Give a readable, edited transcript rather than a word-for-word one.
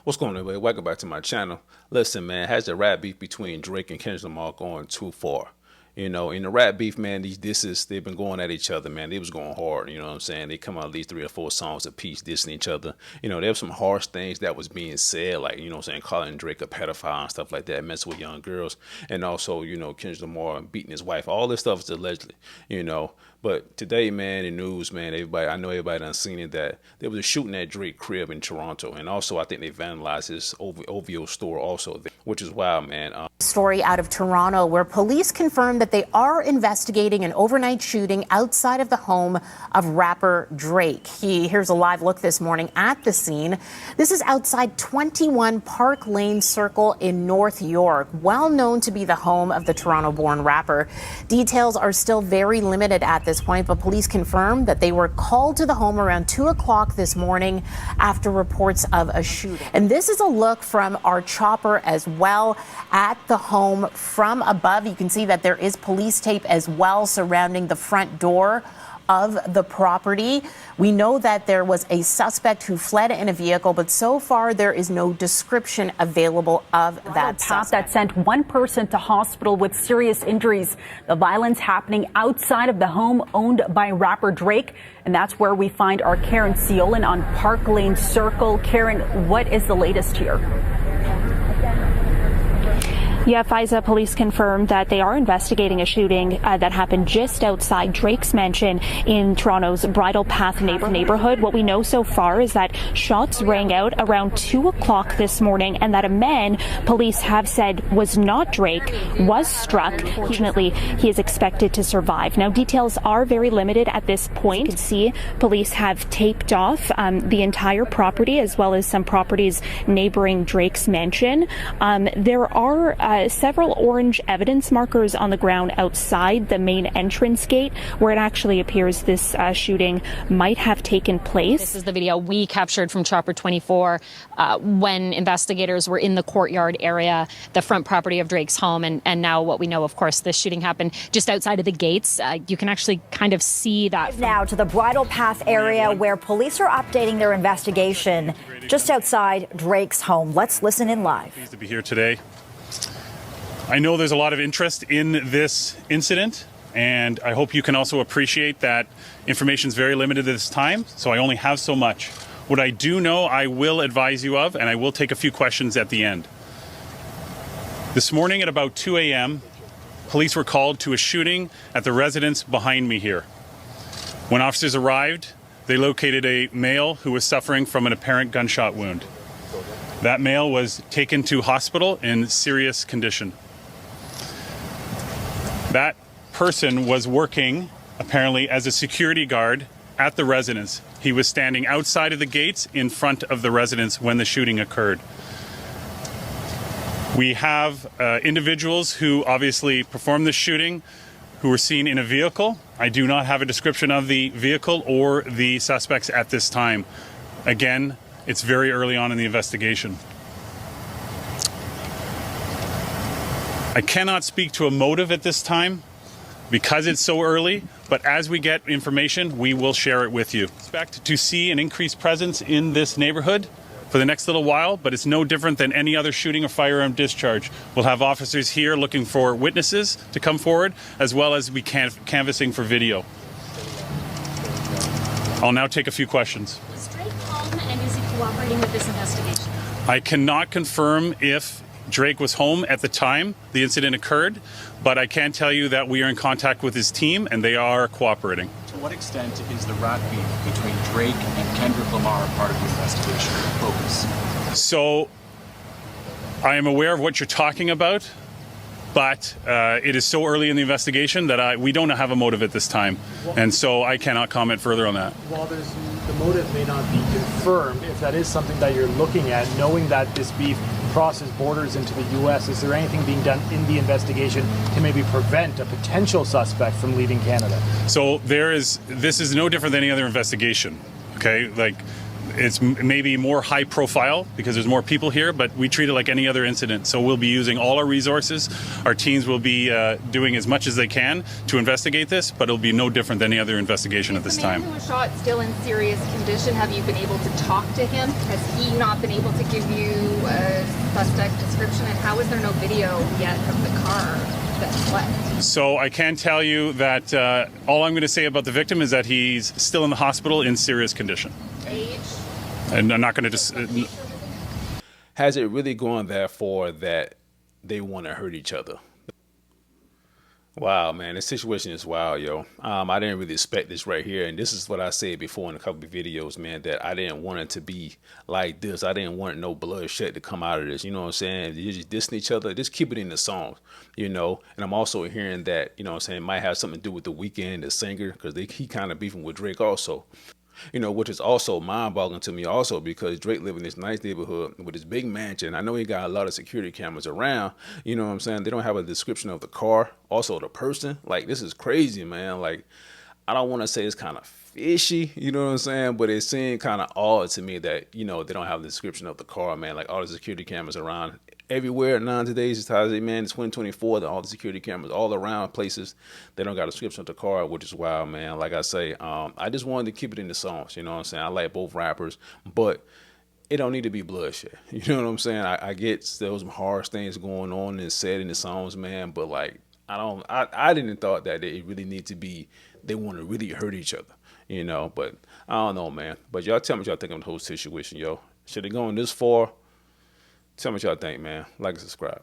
What's going on, everybody? Welcome back to my channel. Listen, man, has the rap beef between Drake and Kendrick Lamar going too far? You know, in the rap beef, man, they've been going at each other, man. They was going hard, you know what I'm saying? They come out at least 3 or 4 songs a piece dissing each other. You know, there was some harsh things that was being said, like, you know what I'm saying, calling Drake a pedophile and stuff like that, messing with young girls. And also, you know, Kendrick Lamar beating his wife. All this stuff is allegedly, you know. But today, man, the news, man, I know everybody done seen it, that there was a shooting at Drake crib in Toronto. And also, I think they vandalized his OVO store also, which is wild, man. Story out of Toronto where police confirmed that they are investigating an overnight shooting outside of the home of rapper Drake. Here's a live look this morning at the scene. This is outside 21 Park Lane Circle in North York, well known to be the home of the Toronto-born rapper. Details are still very limited at this point, but police confirmed that they were called to the home around 2 o'clock this morning after reports of a shooting. And this is a look from our chopper as well at the home from above. You can see that there is police tape as well surrounding the front door of the property. We know that there was a suspect who fled in a vehicle, but so far there is no description available of that suspect. That sent one person to hospital with serious injuries. The violence happening outside of the home owned by rapper Drake. And that's where we find our Karen Seolin on Park Lane Circle. Karen, what is the latest here? Yeah, FISA police confirmed that they are investigating a shooting that happened just outside Drake's mansion in Toronto's Bridle Path neighborhood. What we know so far is that shots rang out around 2 o'clock this morning and that a man police have said was not Drake was struck. Fortunately, he is expected to survive. Now, details are very limited at this point. You can see police have taped off the entire property as well as some properties neighboring Drake's mansion. There are several orange evidence markers on the ground outside the main entrance gate where it actually appears this shooting might have taken place. This is the video we captured from Chopper 24 when investigators were in the courtyard area, the front property of Drake's home. And now what we know, of course, this shooting happened just outside of the gates. You can actually kind of see that. Now to the Bridle Path area where police are updating their investigation just outside Drake's home. Let's listen in live. Pleased to be here today. I know there's a lot of interest in this incident, and I hope you can also appreciate that information is very limited at this time, so I only have so much. What I do know, I will advise you of, and I will take a few questions at the end. This morning at about 2 a.m., police were called to a shooting at the residence behind me here. When officers arrived, they located a male who was suffering from an apparent gunshot wound. That male was taken to hospital in serious condition. That person was working, apparently, as a security guard at the residence. He was standing outside of the gates in front of the residence when the shooting occurred. We have individuals who obviously performed the shooting who were seen in a vehicle. I do not have a description of the vehicle or the suspects at this time. Again, it's very early on in the investigation. I cannot speak to a motive at this time because it's so early, but as we get information, we will share it with you. Expect to see an increased presence in this neighborhood for the next little while, but it's no different than any other shooting or firearm discharge. We'll have officers here looking for witnesses to come forward, as well as we canvassing for video. I'll now take a few questions. Is Drake home and is he cooperating with this investigation? I cannot confirm if Drake was home at the time the incident occurred, but I can tell you that we are in contact with his team and they are cooperating. To what extent is the rap beef between Drake and Kendrick Lamar part of the investigation focus? So I am aware of what you're talking about, but it is so early in the investigation that we don't have a motive at this time, and so I cannot comment further on that. While the motive may not be confirmed, if that is something that you're looking at, knowing that this beef crosses borders into the U.S., is there anything being done in the investigation to maybe prevent a potential suspect from leaving Canada? So this is no different than any other investigation, okay? Like, It's maybe more high profile because there's more people here, but we treat it like any other incident. So we'll be using all our resources. Our teams will be doing as much as they can to investigate this, but it'll be no different than any other investigation at this time. The man who was shot still in serious condition. Have you been able to talk to him? Has he not been able to give you a suspect description? And how is there no video yet of the car that fled? So I can tell you that all I'm going to say about the victim is that he's still in the hospital in serious condition. Age? And I'm not going to just... Has it really gone that far that they want to hurt each other? Wow, man, this situation is wild, yo. I didn't really expect this right here. And this is what I said before in a couple of videos, man, that I didn't want it to be like this. I didn't want no bloodshed to come out of this. You know what I'm saying? You're just dissing each other. Just keep it in the songs, you know. And I'm also hearing that, you know what I'm saying, it might have something to do with The Weeknd, the singer, because he kind of beefing with Drake also. You know, which is also mind-boggling to me also because Drake live in this nice neighborhood with his big mansion. I know he got a lot of security cameras around. You know what I'm saying? They don't have a description of the car, also the person. Like, this is crazy, man. Like, I don't want to say it's kind of fishy, you know what I'm saying? But it seemed kind of odd to me that, you know, they don't have the description of the car, man. Like, all the security cameras around everywhere now today's is how they, man, it's 2024, all the security cameras all around places. They don't got a description of the car, which is wild, man. Like I say, I just wanted to keep it in the songs, you know what I'm saying? I like both rappers, but it don't need to be bloodshed. You know what I'm saying? I get there was some harsh things going on and said in the songs, man, but like, I didn't thought that it really need to be, they want to really hurt each other, you know, but I don't know, man. But y'all tell me what y'all think of the whole situation, yo. Should it go this far? Tell me what y'all think, man. Like and subscribe.